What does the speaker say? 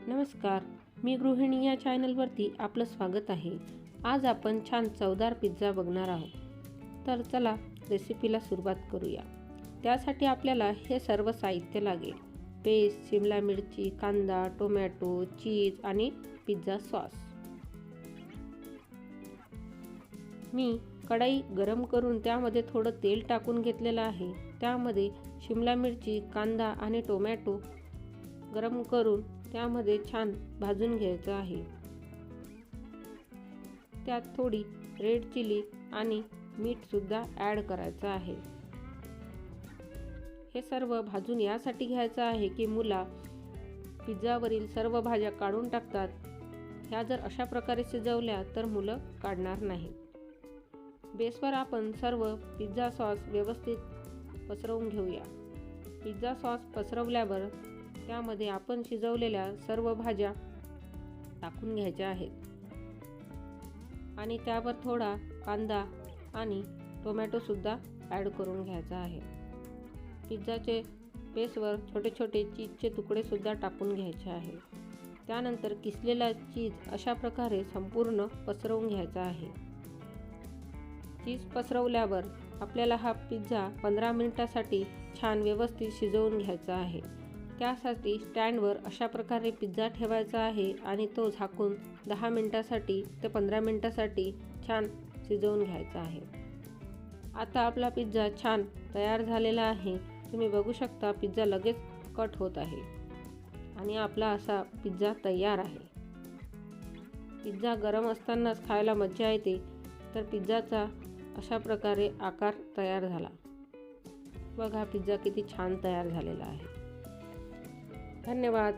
नमस्कार, मी गृहिणी या चॅनलवरती आपलं स्वागत आहे। आज आपण छान चवदार पिझ्झा बघणार आहोत। तर चला रेसिपीला सुरुवात करूया। त्यासाठी आपल्याला हे सर्व साहित्य लागेल: पेस्ट, शिमला मिरची, कांदा, टोमॅटो, चीज आणि पिझ्झा सॉस। मी कढई गरम करून त्यामध्ये थोडं तेल टाकून घेतलेलं आहे। त्यामध्ये शिमला मिरची, कांदा आणि टोमॅटो गरम करून त्यामध्ये छान भाजून घ्यायचं आहे। त्यात थोडी रेड चिली आणि मीठ सुद्धा ॲड करायचं आहे। हे सर्व भाजून यासाठी घ्यायचं आहे की मुला पिझ्झावरील सर्व भाज्या काढून टाकतात। ह्या जर अशा प्रकारे शिजवल्या तर मुलं काढणार नाहीत। बेसवर आपण सर्व पिझ्झा सॉस व्यवस्थित पसरवून घेऊया। पिझ्झा सॉस पसरवल्यावर त्यामध्ये आपण शिजवलेल्या सर्व भाज्या टाकून घ्यायच्या आहेत आणि त्यावर थोडा कांदा आणि टोमॅटो सुद्धा ॲड करून घ्यायचा आहे। पिझ्झाचे बेसवर छोटे छोटे चीजचे तुकडे सुद्धा टाकून घ्यायचे आहे। त्यानंतर किसलेला चीज अशा प्रकारे संपूर्ण पसरवून घ्यायचा आहे। चीज पसरवल्यावर आपल्याला हा पिझ्झा 15 मिनिटासाठी छान व्यवस्थित शिजवून घ्यायचा आहे। त्यासाठी स्टँडवर अशा प्रकारे पिझ्झा ठेवायचा आहे आणि तो झाकून 10 मिनिटासाठी ते 15 मिनिटासाठी छान शिजवून घ्यायचा आहे। आता आपला पिझ्झा छान तयार झालेला आहे। तुम्ही बघू शकता पिझ्झा लगेच कट होत आहे आणि आपला असा पिझ्झा तयार आहे। पिझ्झा गरम असतानाच खायला मजा येते। तर पिझ्झाचा अशा प्रकारे आकार तयार झाला। बघा पिझ्झा किती छान तयार झालेला आहे। धन्यवाद।